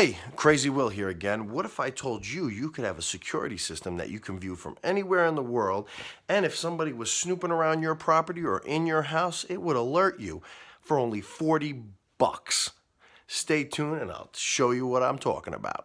Hey, Crazy Will here again. What if I told you you could have a security system that you can view from anywhere in the world, and if somebody was snooping around your property or in your house, it would alert you for only 40 bucks. Stay tuned and I'll show you what I'm talking about.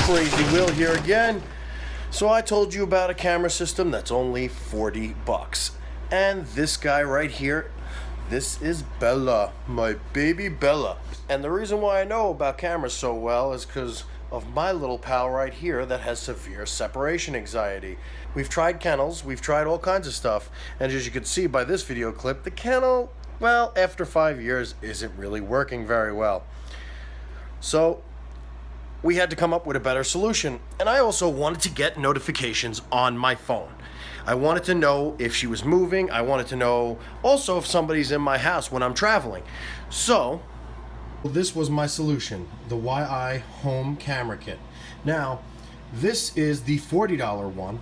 Crazy Will here again. So I told you about a camera system that's only 40 bucks. And this guy right here, this is Bella, my baby Bella. And the reason why I know about cameras so well is because of my little pal right here that has severe separation anxiety. We've tried kennels, we've tried all kinds of stuff, and as you can see by this video clip, the kennel, well, after 5 years, isn't really working very well. So we had to come up with a better solution, and I also wanted to get notifications on my phone. I wanted to know if she was moving. I wanted to know also if somebody's in my house when I'm traveling. So this was my solution, the YI Home Camera Kit. Now, this is the $40 one,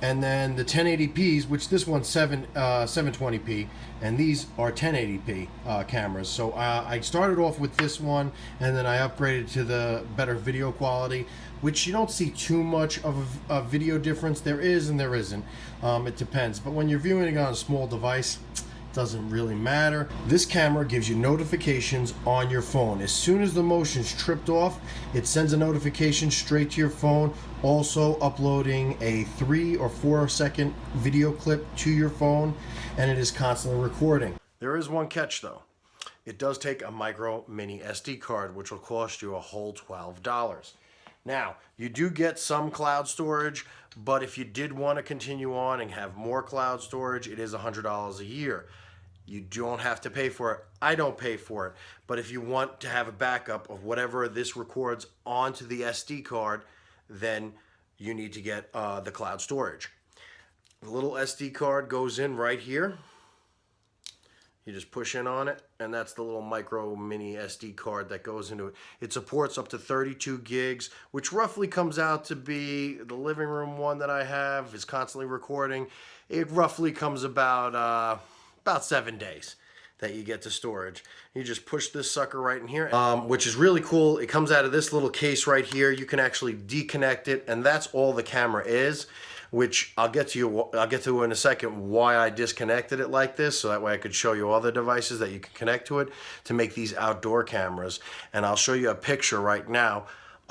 and then the 1080p's, which this one's 720p, and these are 1080p cameras. So I started off with this one, and then I upgraded to the better video quality, which you don't see too much of a video difference. There is and there isn't. It depends. But when you're viewing it on a small device, doesn't really matter. This camera gives you notifications on your phone. As soon as the motion's tripped off, it sends a notification straight to your phone, also uploading a 3 or 4 second video clip to your phone, and it is constantly recording. There is one catch though. It does take a micro mini SD card, which will cost you a whole $12. Now, you do get some cloud storage, but if you did want to continue on and have more cloud storage, it is $100 a year. You don't have to pay for it. I don't pay for it. But if you want to have a backup of whatever this records onto the SD card, then you need to get the cloud storage. The little SD card goes in right here. You just push in on it, and that's the little micro mini SD card that goes into it. It supports up to 32 gigs, which roughly comes out to be, the living room one that I have is constantly recording. It roughly comes about 7 days that you get to storage. You just push this sucker right in here, which is really cool. It comes out of this little case right here. You can actually disconnect it, and that's all the camera is, which I'll get to in a second why I disconnected it like this, so that way I could show you all the devices that you can connect to it to make these outdoor cameras. And I'll show you a picture right now.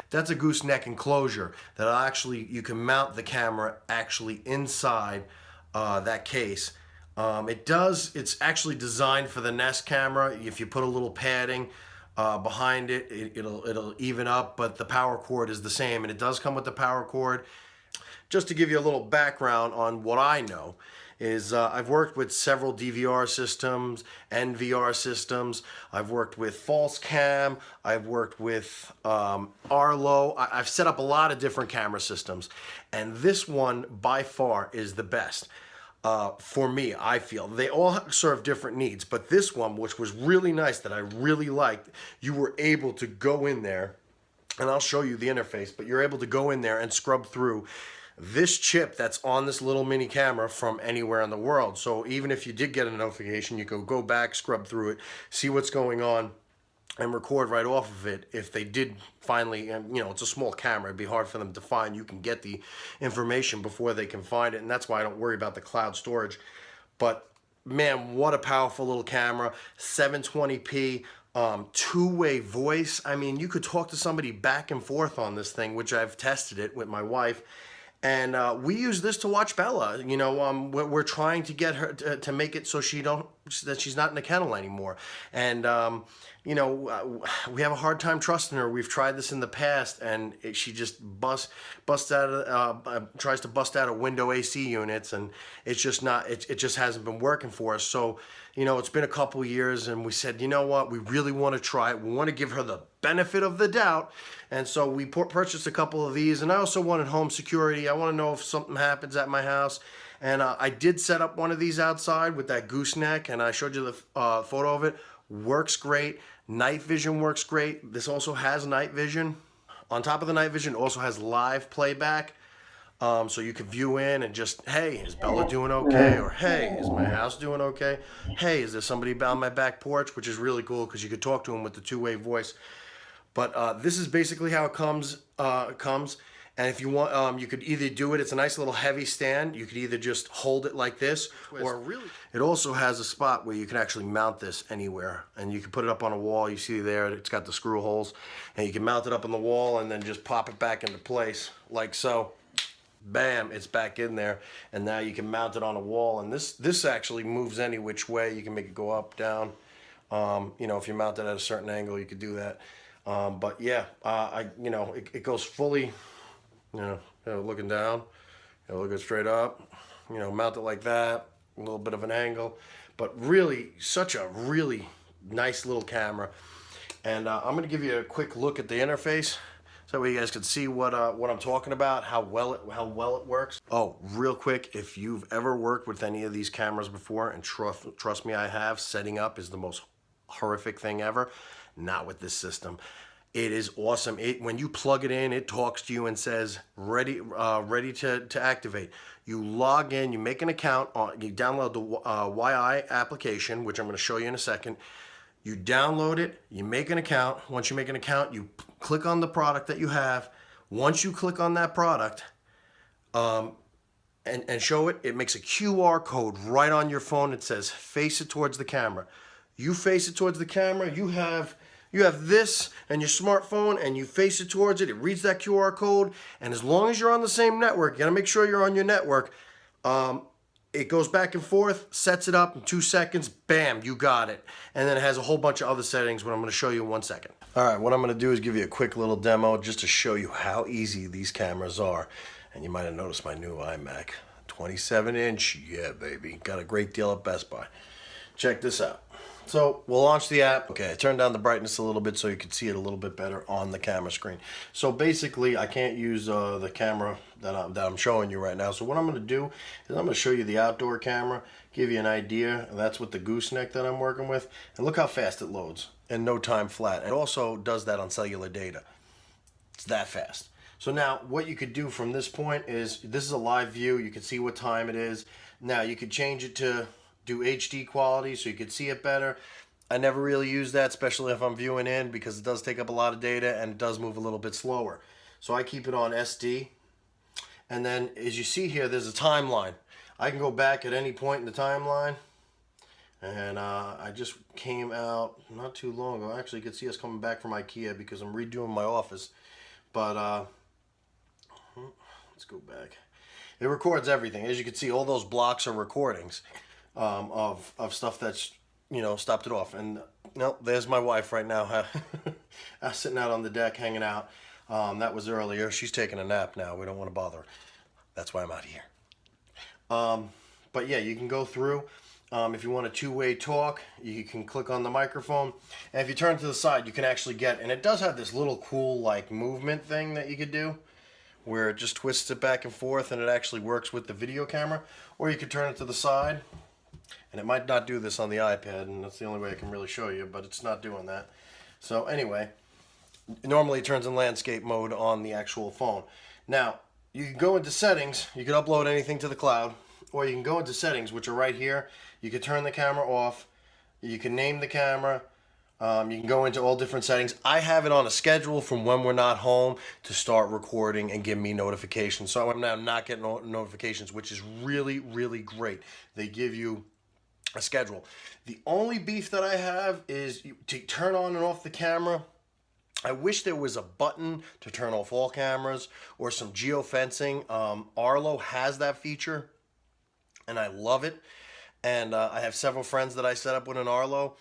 That's a gooseneck enclosure that you can mount the camera actually inside that case. It's actually designed for the Nest camera. If you put a little padding behind it, it'll even up, but the power cord is the same, and it does come with the power cord. Just to give you a little background on what I know is I've worked with several DVR systems and VR systems. I've worked with false cam. I've worked with Arlo. I've set up a lot of different camera systems, and this one by far is the best. For me, I feel. They all serve different needs, but this one, which was really nice, that I really liked, you were able to go in there, and I'll show you the interface, but you're able to go in there and scrub through this chip that's on this little mini camera from anywhere in the world. So even if you did get a notification, you could go back, scrub through it, see what's going on, and record right off of it. If they did finally, and it's a small camera, it'd be hard for them to find. You can get the information before they can find it, and that's why I don't worry about the cloud storage. But man, what a powerful little camera. 720p, two-way voice. I mean, you could talk to somebody back and forth on this thing, which I've tested it with my wife. And we use this to watch Bella. We're trying to get her to make it so that she's not in the kennel anymore. And we have a hard time trusting her. We've tried this in the past, and she just tries to bust out of window AC units, and it's just not. It just hasn't been working for us. So it's been a couple years, and we said, you know what, we really want to try it. We want to give her the benefit of the doubt, and so we purchased a couple of these. And I also wanted home security. I want to know if something happens at my house, and I did set up one of these outside with that gooseneck, and I showed you the photo of it. Works great. Night vision works great. This also has night vision. On top of the night vision, it also has live playback. So you could view in and just, hey, is Bella doing okay? Or hey, is my house doing okay? Hey, is there somebody on my back porch? Which is really cool because you could talk to him with the two-way voice. But this is basically how it comes. And if you want, you could either do it. It's a nice little heavy stand. You could either just hold it like this, or really, it also has a spot where you can actually mount this anywhere, and you can put it up on a wall. You see there, it's got the screw holes, and you can mount it up on the wall and then just pop it back into place like so. Bam, it's back in there, and now you can mount it on a wall. And this actually moves any which way. You can make it go up, down. You know, if you mount it at a certain angle, you could do that. But yeah, it goes fully. Looking down, looking straight up, mount it like that, a little bit of an angle, but really such a really nice little camera. And I'm going to give you a quick look at the interface so that way you guys can see what I'm talking about, how well it works. Oh, real quick, if you've ever worked with any of these cameras before, and trust me, I have, setting up is the most horrific thing ever. Not with this system. It is awesome. When you plug it in, it talks to you and says, ready to activate. You log in, you make an account, you download the YI application, which I'm going to show you in a second. You download it, you make an account. Once you make an account, you click on the product that you have. Once you click on that product and show it, it makes a QR code right on your phone. It says, face it towards the camera. You face it towards the camera, you have this and your smartphone, and you face it towards it. It reads that QR code, and as long as you're on the same network, you gotta make sure you're on your network. It goes back and forth, sets it up in 2 seconds, bam, you got it. And then it has a whole bunch of other settings, what I'm gonna show you in 1 second. All right, what I'm gonna do is give you a quick little demo just to show you how easy these cameras are. And you might have noticed my new iMac, 27-inch, yeah, baby. Got a great deal at Best Buy. Check this out. So we'll launch the app. Okay, I turned down the brightness a little bit so you can see it a little bit better on the camera screen. So basically, I can't use the camera that I'm showing you right now. So what I'm going to do is I'm going to show you the outdoor camera, give you an idea. And that's with the gooseneck that I'm working with. And look how fast it loads in no time flat. It also does that on cellular data. It's that fast. So now what you could do from this point is, this is a live view. You can see what time it is. Now you could change it to do HD quality so you could see it better. I never really use that, especially if I'm viewing in, because it does take up a lot of data and it does move a little bit slower. So I keep it on SD. And then as you see here, there's a timeline. I can go back at any point in the timeline. And I just came out not too long ago. Actually, you can see us coming back from IKEA because I'm redoing my office. But let's go back. It records everything. As you can see, all those blocks are recordings of stuff that's, stopped it off. And no, there's my wife right now sitting out on the deck hanging out. That was earlier. She's taking a nap now. We don't want to bother her. That's why I'm out here. But yeah, you can go through. If you want a two-way talk, you can click on the microphone. And if you turn to the side, you can actually get, and it does have this little cool like movement thing that you could do, where it just twists it back and forth and it actually works with the video camera. Or you could turn it to the side, and it might not do this on the iPad, and that's the only way I can really show you, but it's not doing that. So anyway, normally it turns in landscape mode on the actual phone. Now, you can go into settings, you can upload anything to the cloud, or you can go into settings, which are right here. You can turn the camera off, you can name the camera, you can go into all different settings. I have it on a schedule from when we're not home to start recording and give me notifications. So I'm now not getting notifications, which is really, really great. They give you a schedule. The only beef that I have is to turn on and off the camera. I wish there was a button to turn off all cameras or some geofencing. Arlo has that feature, and I love it. And I have several friends that I set up with an Arlo,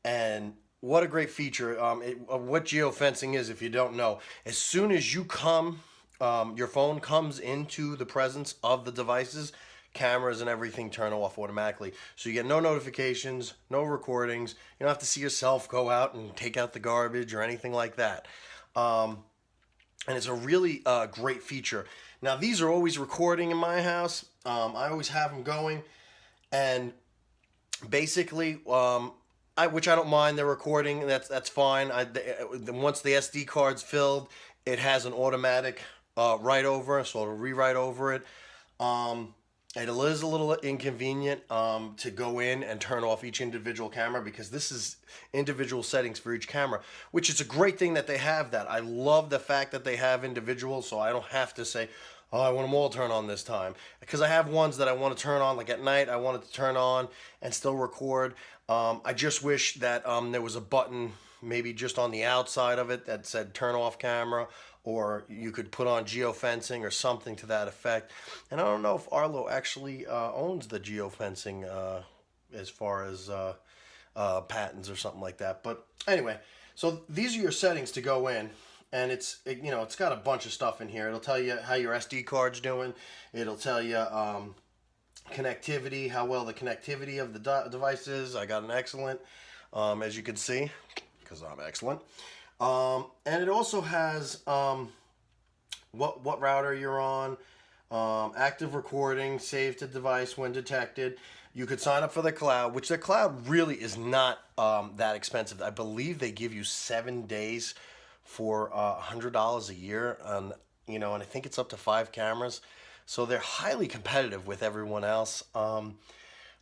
and what a great feature. What geofencing is, if you don't know, as soon as you your phone comes into the presence of the devices, cameras and everything turn off automatically. So you get no notifications, no recordings. You don't have to see yourself go out and take out the garbage or anything like that. And it's a really great feature. Now, these are always recording in my house. I always have them going. And basically, which I don't mind, they're recording. That's fine. Once the SD card's filled, it has an automatic write over, so it'll rewrite over it. It is a little inconvenient to go in and turn off each individual camera, because this is individual settings for each camera, which is a great thing that they have that. I love the fact that they have individual, so I don't have to say, oh, I want them all turned on this time, because I have ones that I want to turn on, like at night I want it to turn on and still record. I just wish that there was a button maybe just on the outside of it that said turn off camera, or you could put on geofencing or something to that effect. And I don't know if Arlo actually owns the geofencing as far as patents or something like that. But anyway, so these are your settings to go in. And it's got a bunch of stuff in here. It'll tell you how your SD card's doing. It'll tell you connectivity, how well the connectivity of the device is. I got an excellent, as you can see, because I'm excellent. And it also has what router you're on, active recording, save to device when detected. You could sign up for the cloud, which the cloud really is not that expensive. I believe they give you 7 days for $100 a year, and I think it's up to 5 cameras. So they're highly competitive with everyone else.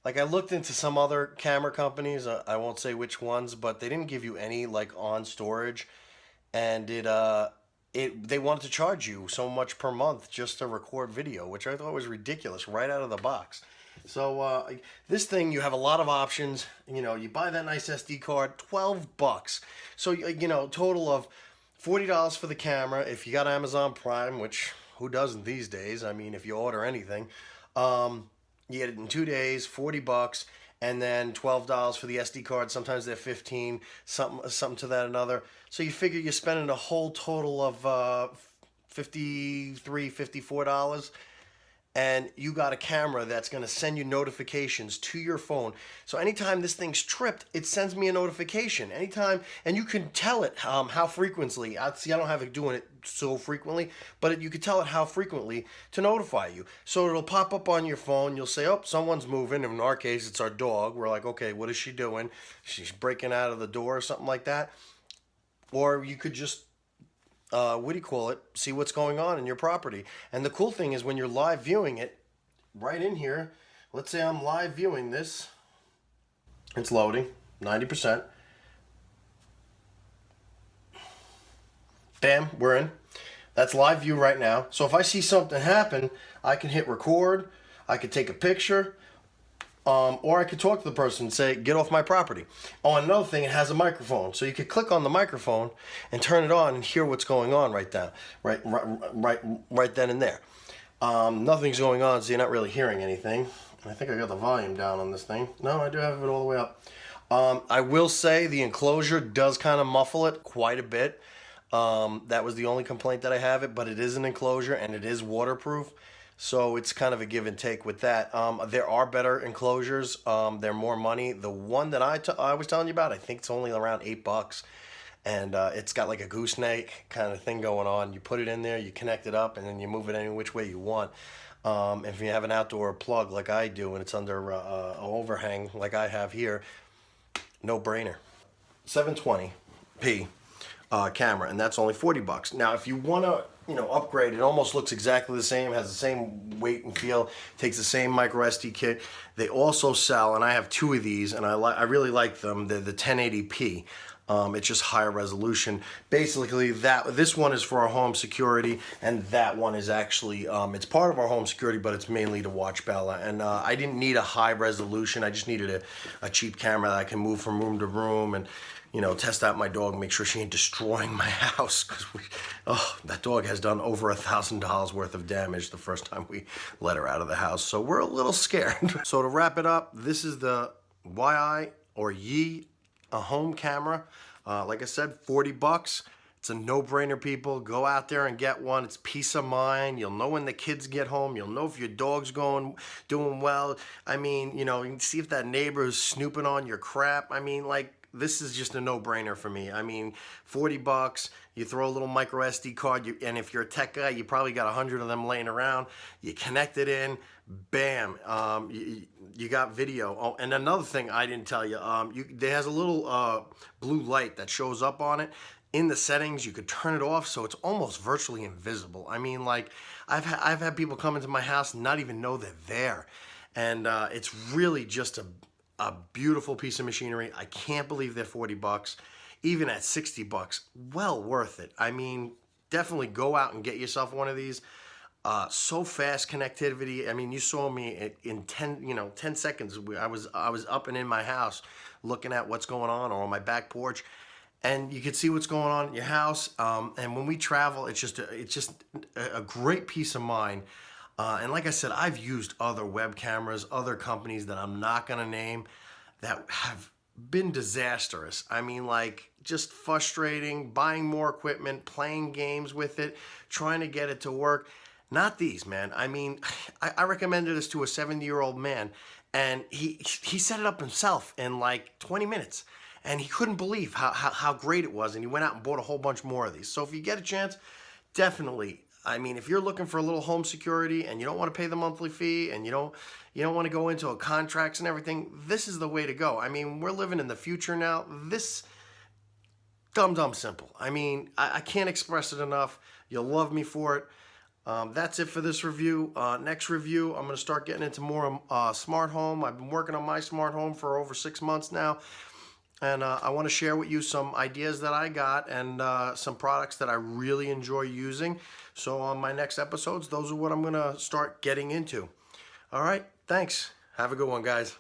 Like, I looked into some other camera companies. I won't say which ones, but they didn't give you any like on storage, and they wanted to charge you so much per month just to record video, which I thought was ridiculous right out of the box. So this thing, you have a lot of options. You buy that nice SD card, $12. So total of $40 for the camera. If you got Amazon Prime, which who doesn't these days? I mean, if you order anything, you get it in 2 days, $40, and then $12 for the SD card. Sometimes they're 15, something to that another. So you figure you're spending a whole total of $53, $54. And you got a camera that's going to send you notifications to your phone. So anytime this thing's tripped, it sends me a notification. Anytime, and you can tell it how frequently. I don't have it doing it so frequently, but you can tell it how frequently to notify you. So it'll pop up on your phone. You'll say, oh, someone's moving. In our case, it's our dog. We're like, okay, what is she doing? She's breaking out of the door or something like that. Or you could just see what's going on in your property. And the cool thing is when you're live viewing it, right in here, let's say I'm live viewing this. It's loading, 90%. Bam, we're in. That's live view right now. So if I see something happen, I can hit record, I could take a picture, or I could talk to the person and say, get off my property. Oh, and another thing, it has a microphone. So you could click on the microphone and turn it on and hear what's going on right then and there. Nothing's going on, so you're not really hearing anything. I think I got the volume down on this thing. No, I do have it all the way up. I will say the enclosure does kind of muffle it quite a bit. That was the only complaint that I have it, but it is an enclosure and it is waterproof. So it's kind of a give and take with that. There are better enclosures. They're more money. The one that I was telling you about, I think it's only around $8, and it's got like a gooseneck kind of thing going on. You put it in there, you connect it up, and then you move it any which way you want. If you have an outdoor plug like I do, and it's under an overhang like I have here, no brainer. 720p camera, and that's only $40. Now, if you want to upgrade, it almost looks exactly the same, has the same weight and feel, takes the same microSD kit. They also sell, and I have 2 of these, and I really like them. They're the 1080p. It's just higher resolution. Basically, this one is for our home security, and that one is actually it's part of our home security, but it's mainly to watch Bella. And I didn't need a high resolution. I just needed a cheap camera that I can move from room to room and test out my dog, make sure she ain't destroying my house, because that dog has done over $1,000 worth of damage the first time we let her out of the house. So we're a little scared. So to wrap it up, this is the Yi a home camera. Like I said, $40. It's a no-brainer, people. Go out there and get one. It's peace of mind. You'll know when the kids get home. You'll know if your dog's doing well. I mean, you can see if that neighbor is snooping on your crap. I mean, like, this is just a no-brainer for me. I mean, $40, you throw a little micro SD card, and if you're a tech guy, you probably got 100 of them laying around. You connect it in, bam, you got video. Oh, and another thing I didn't tell you, there has a little blue light that shows up on it. in the settings, you could turn it off so it's almost virtually invisible. I mean, like, I've had people come into my house and not even know they're there. And it's really just a beautiful piece of machinery. I can't believe they're 40 bucks. Even at 60 bucks, well worth it. I mean, definitely go out and get yourself one of these. So fast connectivity. I mean, you saw me in 10 seconds. I was up and in my house looking at what's going on my back porch, and you could see what's going on in your house. And when we travel, it's just a great peace of mind. And like I said, I've used other web cameras, other companies that I'm not gonna name, that have been disastrous. I mean, like, just frustrating, buying more equipment, playing games with it, trying to get it to work. Not these, man. I mean, I recommended this to a 70-year-old man, and he set it up himself in like 20 minutes. And he couldn't believe how great it was, and he went out and bought a whole bunch more of these. So if you get a chance, definitely. I mean, if you're looking for a little home security and you don't want to pay the monthly fee and you don't want to go into a contracts and everything, this is the way to go. I mean, we're living in the future now. This dumb simple. I mean, I can't express it enough. You'll love me for it. That's it for this review. Next review, I'm going to start getting into more smart home. I've been working on my smart home for over 6 months now. And I want to share with you some ideas that I got and some products that I really enjoy using. So on my next episodes, those are what I'm going to start getting into. All right, thanks. Have a good one, guys.